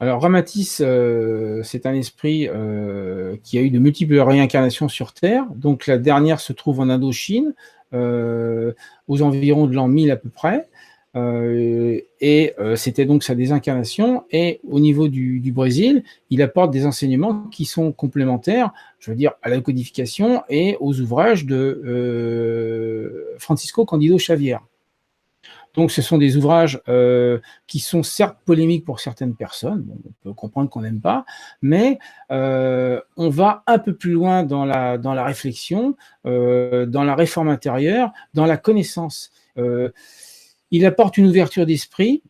Alors, Ramatis, c'est un esprit qui a eu de multiples réincarnations sur Terre. Donc, la dernière se trouve en Indochine, aux environs de l'an 1000 à peu près. C'était donc sa désincarnation. Et au niveau du Brésil, il apporte des enseignements qui sont complémentaires, je veux dire, à la codification et aux ouvrages de Francisco Cândido Xavier. Donc, ce sont des ouvrages qui sont certes polémiques pour certaines personnes, bon, on peut comprendre qu'on n'aime pas, mais on va un peu plus loin dans la réflexion, dans la réforme intérieure, dans la connaissance. Il apporte une ouverture d'esprit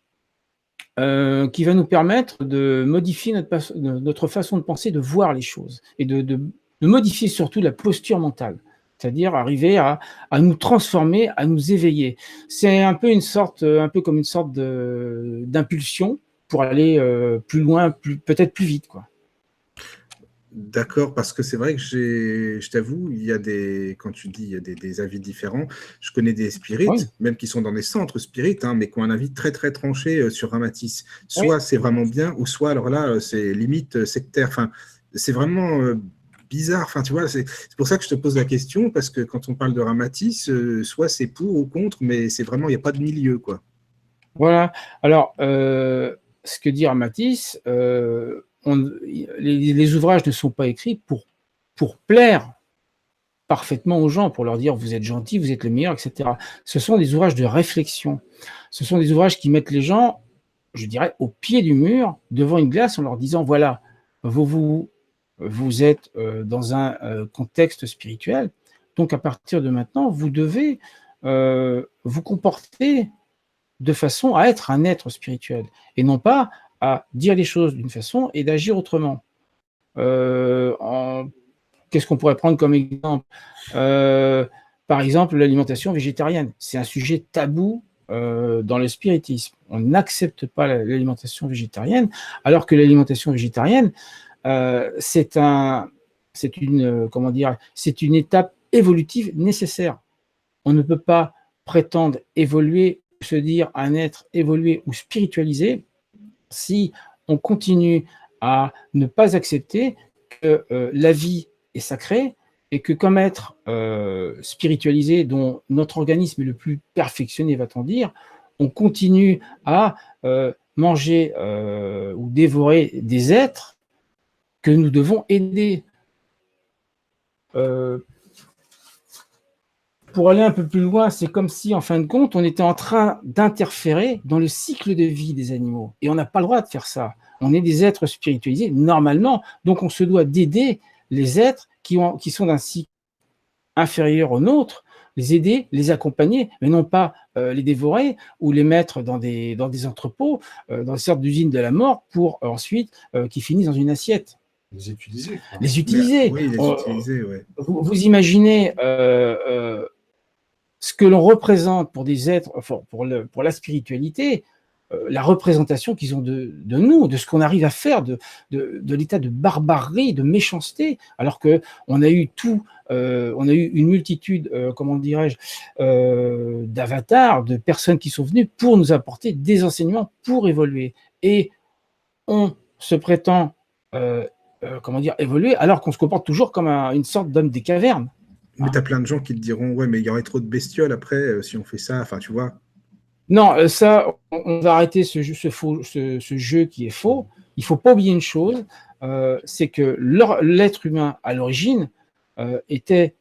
qui va nous permettre de modifier notre façon de penser, de voir les choses, et de modifier surtout la posture mentale. C'est-à-dire arriver à nous transformer, à nous éveiller. C'est un peu comme une sorte d'impulsion pour aller plus loin, peut-être plus vite, quoi. D'accord, parce que c'est vrai que je t'avoue, il y a quand tu dis, il y a des avis différents. Je connais des spirites, Oui. même qui sont dans des centres spirites, hein, mais qui ont un avis très, très tranché sur Ramatis. Oui. Soit c'est vraiment bien, ou soit, alors là, c'est limite sectaire. Enfin, c'est vraiment bizarre. Enfin, tu vois, c'est pour ça que je te pose la question, parce que quand on parle de Ramatis, soit c'est pour ou contre, mais c'est vraiment, il n'y a pas de milieu, quoi. Voilà. Alors, ce que dit Ramatis, les ouvrages ne sont pas écrits pour plaire parfaitement aux gens, pour leur dire vous êtes gentil, vous êtes le meilleur, etc. Ce sont des ouvrages de réflexion. Ce sont des ouvrages qui mettent les gens, je dirais, au pied du mur, devant une glace, en leur disant voilà, vous êtes dans un contexte spirituel, donc à partir de maintenant, vous devez vous comporter de façon à être un être spirituel, et non pas à dire les choses d'une façon et d'agir autrement. Qu'est-ce qu'on pourrait prendre comme exemple? Par exemple, l'alimentation végétarienne. C'est un sujet tabou dans le spiritisme. On n'accepte pas l'alimentation végétarienne, alors que l'alimentation végétarienne, c'est une étape évolutive nécessaire. On ne peut pas prétendre évoluer, se dire un être évolué ou spiritualisé si on continue à ne pas accepter que la vie est sacrée et que comme être spiritualisé, dont notre organisme est le plus perfectionné, va-t-on dire, on continue à manger ou dévorer des êtres que nous devons aider. Pour aller un peu plus loin, c'est comme si, en fin de compte, on était en train d'interférer dans le cycle de vie des animaux. Et on n'a pas le droit de faire ça. On est des êtres spiritualisés, normalement. Donc, on se doit d'aider les êtres qui sont d'un cycle inférieur au nôtre, les aider, les accompagner, mais non pas les dévorer ou les mettre dans des entrepôts, dans des sortes d'usines de la mort pour ensuite qu'ils finissent dans une assiette. Les utiliser. Les utiliser. Oui, les utiliser, ouais. Vous imaginez ce que l'on représente pour des êtres, enfin, pour la spiritualité, la représentation qu'ils ont de nous, de ce qu'on arrive à faire, de l'état de barbarie, de méchanceté, alors qu'on a eu on a eu une multitude, comment dirais-je, d'avatars, de personnes qui sont venues pour nous apporter des enseignements pour évoluer. Et on se prétend, évoluer, alors qu'on se comporte toujours comme une sorte d'homme des cavernes. Mais tu as plein de gens qui te diront ouais, mais il y aurait trop de bestioles après si on fait ça. Enfin, tu vois. Non, ça, on va arrêter ce jeu qui est faux. Il ne faut pas oublier une chose, c'est que l'être humain, à l'origine, était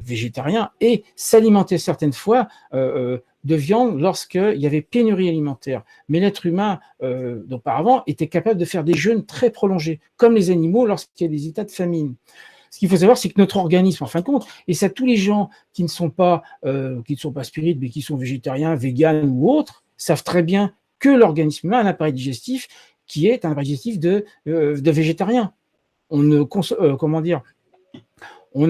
végétarien et s'alimentait certaines fois de viande lorsqu'il y avait pénurie alimentaire. Mais l'être humain, d'auparavant, était capable de faire des jeûnes très prolongés, comme les animaux lorsqu'il y a des états de famine. Ce qu'il faut savoir, c'est que notre organisme, en fin de compte, et ça, tous les gens qui ne sont pas spirites, mais qui sont végétariens, véganes ou autres, savent très bien que l'organisme humain a un appareil digestif qui est un appareil digestif de végétarien. On a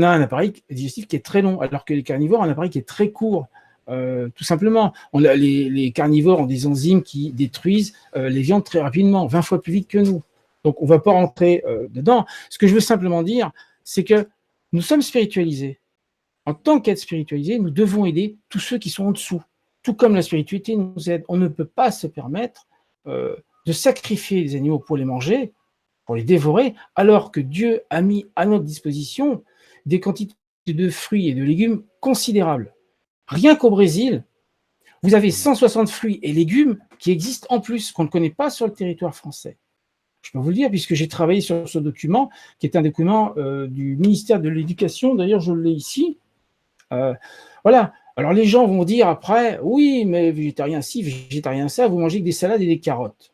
un appareil digestif qui est très long, alors que les carnivores ont un appareil qui est très court. Tout simplement, les carnivores ont des enzymes qui détruisent les viandes très rapidement, 20 fois plus vite que nous. Donc, on ne va pas rentrer dedans. Ce que je veux simplement dire, c'est que nous sommes spiritualisés. En tant qu'être spiritualisés, nous devons aider tous ceux qui sont en dessous. Tout comme la spiritualité nous aide. On ne peut pas se permettre de sacrifier les animaux pour les manger, pour les dévorer, alors que Dieu a mis à notre disposition des quantités de fruits et de légumes considérables. Rien qu'au Brésil, vous avez 160 fruits et légumes qui existent en plus, qu'on ne connaît pas sur le territoire français. Je peux vous le dire, puisque j'ai travaillé sur ce document, qui est un document du ministère de l'Éducation, d'ailleurs je l'ai ici. Voilà. Alors les gens vont dire après, oui, mais végétarien ci, végétarien ça, vous mangez que des salades et des carottes.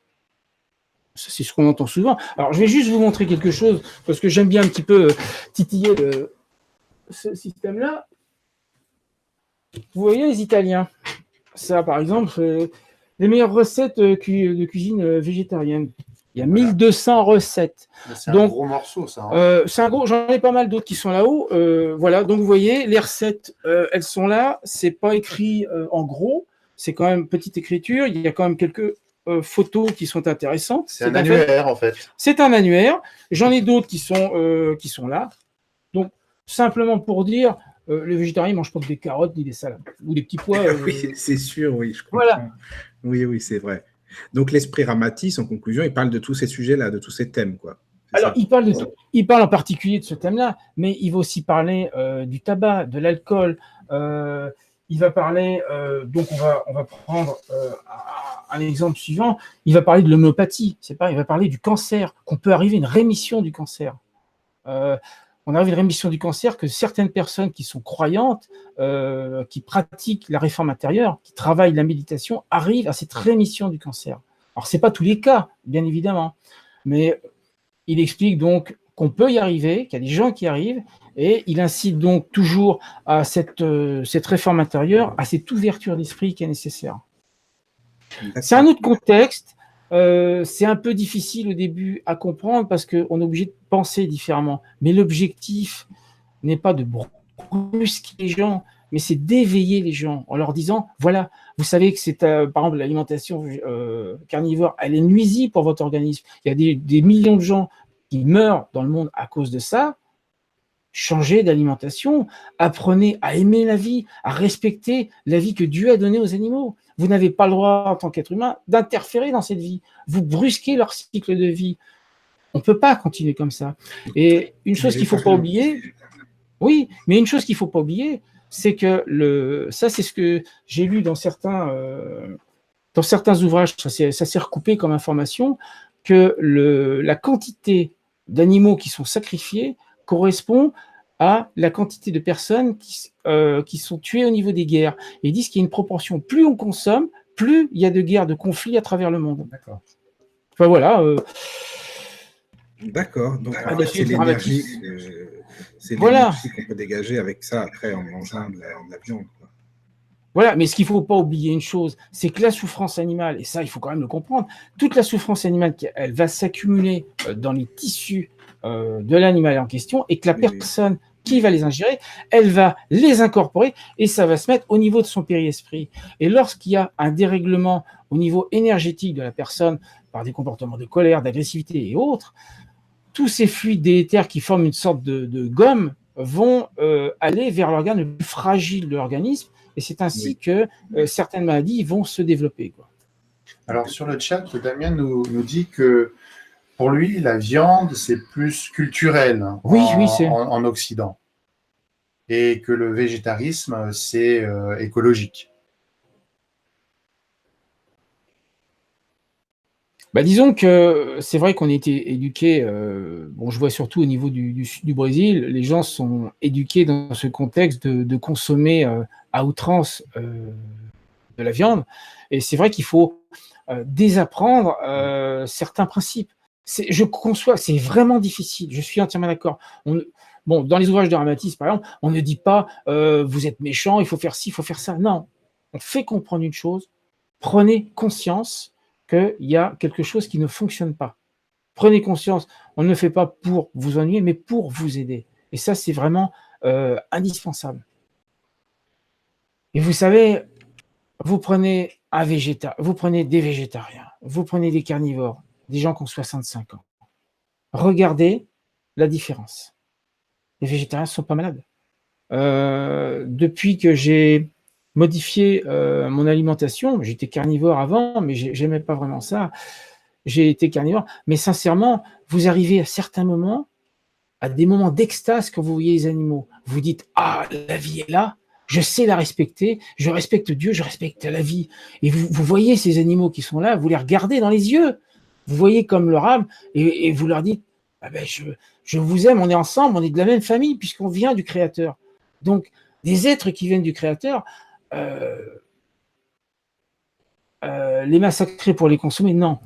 C'est ce qu'on entend souvent. Alors, je vais juste vous montrer quelque chose, parce que j'aime bien un petit peu titiller ce système-là. Vous voyez les Italiens. Ça, par exemple, les meilleures recettes de cuisine végétarienne. Il y a 1200 recettes. C'est un gros morceau, ça. C'est un gros, j'en ai pas mal d'autres qui sont là-haut. Voilà, donc vous voyez, les recettes, elles sont là. C'est pas écrit en gros, c'est quand même petite écriture. Il y a quand même quelques photos qui sont intéressantes. C'est un annuaire, en fait. C'est un annuaire. J'en ai d'autres qui sont là. Donc, simplement pour dire, le végétarien ne mange pas que des carottes ni des salades ou des petits pois. Oui, c'est sûr, oui, je comprends. Voilà. Oui, c'est vrai. Donc, l'esprit Ramatis, en conclusion, il parle de tous ces sujets-là, de tous ces thèmes, quoi. Alors, il parle en particulier de ce thème-là, mais il va aussi parler du tabac, de l'alcool. Il va parler, donc on va prendre un exemple suivant, il va parler de l'homéopathie, il va parler du cancer, qu'on peut arriver à une rémission du cancer. On arrive à une rémission du cancer que certaines personnes qui sont croyantes, qui pratiquent la réforme intérieure, qui travaillent la méditation, arrivent à cette rémission du cancer. Alors, ce n'est pas tous les cas, bien évidemment, mais il explique donc qu'on peut y arriver, qu'il y a des gens qui y arrivent, et il incite donc toujours à cette réforme intérieure, à cette ouverture d'esprit qui est nécessaire. C'est un autre contexte, c'est un peu difficile au début à comprendre parce qu'on est obligé de penser différemment, mais l'objectif n'est pas de brusquer les gens, mais c'est d'éveiller les gens en leur disant, voilà, vous savez que c'est, par exemple, l'alimentation carnivore, elle est nuisible pour votre organisme. Il y a des millions de gens qui meurent dans le monde à cause de ça. Changez d'alimentation, apprenez à aimer la vie, à respecter la vie que Dieu a donnée aux animaux. Vous n'avez pas le droit, en tant qu'être humain, d'interférer dans cette vie. Vous brusquez leur cycle de vie. On ne peut pas continuer comme ça. Et une chose qu'il ne faut pas oublier, oui, mais une chose qu'il ne faut pas oublier, c'est que ça, c'est ce que j'ai lu dans certains ouvrages, ça s'est recoupé comme information, que la quantité d'animaux qui sont sacrifiés correspond à la quantité de personnes qui sont tuées au niveau des guerres. Et ils disent qu'il y a une proportion, plus on consomme, plus il y a de guerres, de conflits à travers le monde. D'accord. Enfin voilà. D'accord. Donc en fait, c'est l'énergie qu'on peut dégager avec ça après en mangeant de la viande. Quoi. Voilà, mais ce qu'il ne faut pas oublier une chose, c'est que la souffrance animale, et ça il faut quand même le comprendre, toute la souffrance animale, elle va s'accumuler dans les tissus de l'animal en question, et que la personne qui va les ingérer, elle va les incorporer, et ça va se mettre au niveau de son périesprit. Et lorsqu'il y a un dérèglement au niveau énergétique de la personne, par des comportements de colère, d'agressivité et autres, tous ces fluides délétères qui forment une sorte de gomme vont aller vers l'organe le plus fragile de l'organisme, et c'est ainsi que certaines maladies vont se développer. Quoi. Alors, sur le chat, Damien nous dit que pour lui, la viande, c'est plus culturel en Occident. Et que le végétarisme, c'est écologique. Bah, disons que c'est vrai qu'on a été éduqués, je vois surtout au niveau du sud du Brésil, les gens sont éduqués dans ce contexte de consommer à outrance de la viande. Et c'est vrai qu'il faut désapprendre certains principes. Je conçois, c'est vraiment difficile, je suis entièrement d'accord. Dans les ouvrages de Ramatis, par exemple, on ne dit pas vous êtes méchant, il faut faire ci, il faut faire ça. Non, on fait comprendre une chose, prenez conscience qu'il y a quelque chose qui ne fonctionne pas. Prenez conscience, on ne le fait pas pour vous ennuyer, mais pour vous aider. Et ça, c'est vraiment indispensable. Et vous savez, vous prenez vous prenez des végétariens, vous prenez des carnivores, des gens qui ont 65 ans. Regardez la différence. Les végétariens ne sont pas malades. Depuis que j'ai modifié mon alimentation, j'étais carnivore avant, mais j'aimais pas vraiment ça. j'ai été carnivore, mais sincèrement, vous arrivez à certains moments, à des moments d'extase quand vous voyez les animaux. Vous dites, ah, la vie est là, je sais la respecter, je respecte Dieu, je respecte la vie. Et vous voyez ces animaux qui sont là, vous les regardez dans les yeux, vous voyez comme leur âme, et vous leur dites, ah ben je vous aime, on est ensemble, on est de la même famille, puisqu'on vient du Créateur. Donc, des êtres qui viennent du Créateur, les massacrer pour les consommer, non.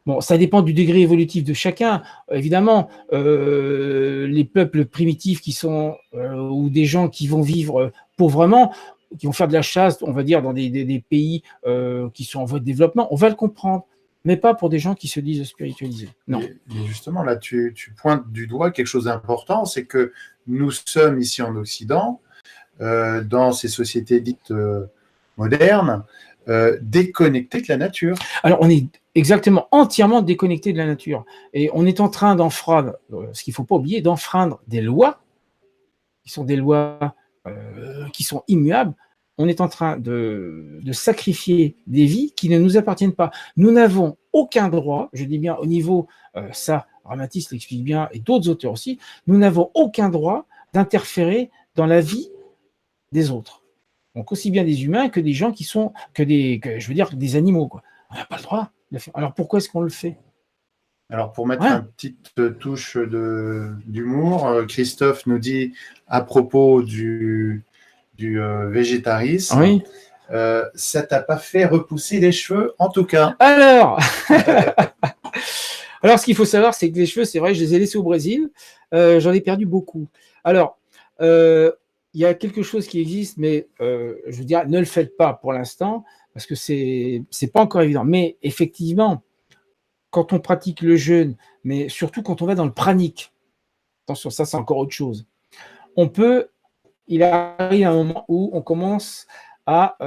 Bon, ça dépend du degré évolutif de chacun. Évidemment, les peuples primitifs qui sont, ou des gens qui vont vivre pauvrement, qui vont faire de la chasse, on va dire, dans des pays qui sont en voie de développement, on va le comprendre, mais pas pour des gens qui se disent spiritualisés. Non. Et justement, là, tu pointes du doigt quelque chose d'important, c'est que nous sommes ici en Occident, dans ces sociétés dites modernes, déconnectés de la nature. Alors, on est exactement entièrement déconnecté de la nature. Et on est en train d'enfreindre, ce qu'il ne faut pas oublier, d'enfreindre des lois, qui sont des lois qui sont immuables. On est en train de sacrifier des vies qui ne nous appartiennent pas. Nous n'avons aucun droit, je dis bien au niveau, ça, Ramatis l'explique bien, et d'autres auteurs aussi, nous n'avons aucun droit d'interférer dans la vie des autres. Donc aussi bien des humains que des gens qui sont, je veux dire, des animaux, quoi. On n'a pas le droit de le faire. Alors pourquoi est-ce qu'on le fait? Alors pour mettre une petite touche d'humour, Christophe nous dit à propos du végétarisme, oui. Ça t'a pas fait repousser les cheveux, en tout cas. Alors, ce qu'il faut savoir, c'est que les cheveux, c'est vrai, je les ai laissés au Brésil, j'en ai perdu beaucoup. Alors, il y a quelque chose qui existe, mais je veux dire, ne le faites pas pour l'instant, parce que c'est pas encore évident. Mais effectivement, quand on pratique le jeûne, mais surtout quand on va dans le pranique, attention, ça c'est encore autre chose, il arrive un moment où on commence à,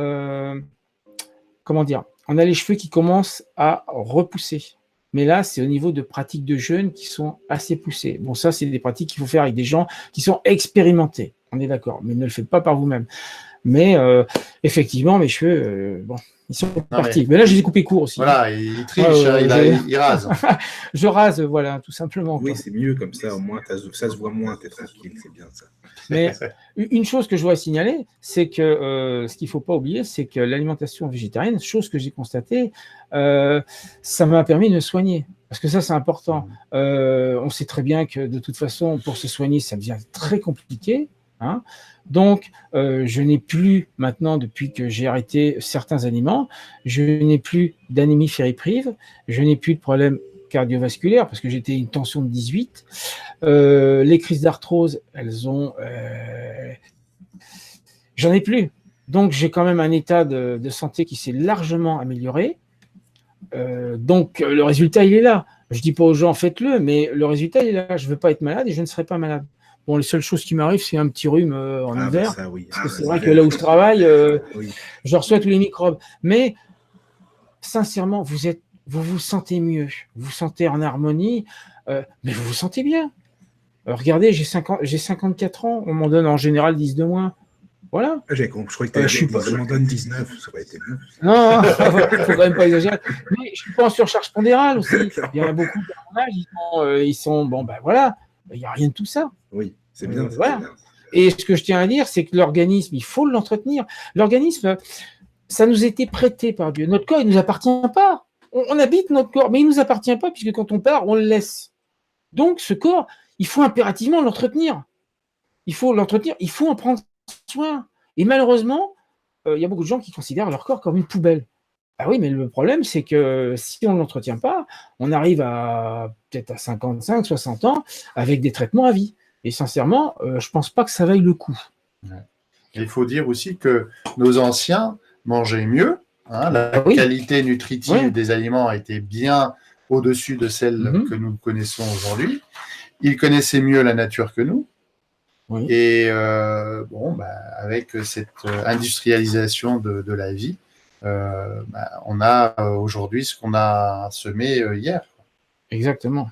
comment dire, on a les cheveux qui commencent à repousser. Mais là, c'est au niveau de pratiques de jeûne qui sont assez poussées. Bon, ça, c'est des pratiques qu'il faut faire avec des gens qui sont expérimentés. On est d'accord, mais ne le faites pas par vous-même. Mais effectivement, mes cheveux, bon, ils sont partis. Mais là, je les ai coupés courts aussi. Voilà, il triche, il rase. Je rase, voilà, tout simplement. Oui, c'est mieux comme ça, au moins, ça se voit moins, t'es tranquille, c'est bien ça. Mais une chose que je voudrais signaler, c'est que ce qu'il ne faut pas oublier, c'est que l'alimentation végétarienne, chose que j'ai constatée, ça m'a permis de me soigner. Parce que ça, c'est important. On sait très bien que de toute façon, pour se soigner, ça devient très compliqué. Hein. Donc, je n'ai plus maintenant, depuis que j'ai arrêté certains aliments, je n'ai plus d'anémie ferriprive, je n'ai plus de problème cardiovasculaire parce que j'étais une tension de 18. Les crises d'arthrose, j'en ai plus. Donc, j'ai quand même un état de santé qui s'est largement amélioré. Donc, le résultat, il est là. Je ne dis pas aux gens, faites-le, mais le résultat, il est là. Je ne veux pas être malade et je ne serai pas malade. Bon, les seules choses qui m'arrivent, c'est un petit rhume en hiver. Ça, oui. Parce que c'est vrai que là où je travaille, oui. Je reçois tous les microbes. Mais, sincèrement, vous vous sentez mieux. Vous vous sentez en harmonie, mais vous vous sentez bien. Regardez, j'ai 54 ans. On m'en donne en général 10 de moins. Voilà. Je crois que je m'en donne 19, ça aurait été mieux. Non, il ne faut quand même pas exagérer. Mais je ne suis pas en surcharge pondérale aussi. Il y en a beaucoup qui, à mon âge, ils sont bon, ben voilà, il n'y a rien de tout ça. Oui, c'est bien. Voilà. Bien. Et ce que je tiens à dire, c'est que l'organisme, il faut l'entretenir. L'organisme, ça nous a été prêté par Dieu. Notre corps, il ne nous appartient pas. On habite notre corps, mais il ne nous appartient pas, puisque quand on part, on le laisse. Donc, ce corps, il faut impérativement l'entretenir. Il faut l'entretenir, il faut en prendre soin. Et malheureusement, il y a beaucoup de gens qui considèrent leur corps comme une poubelle. Ah oui, mais le problème, c'est que si on ne l'entretient pas, on arrive peut-être à 55, 60 ans avec des traitements à vie. Et sincèrement, je ne pense pas que ça vaille le coup. Il faut dire aussi que nos anciens mangeaient mieux. Hein, la qualité nutritive des aliments était bien au-dessus de celle que nous connaissons aujourd'hui. Ils connaissaient mieux la nature que nous. Oui. Et avec cette industrialisation de la vie, on a aujourd'hui ce qu'on a semé hier. Exactement.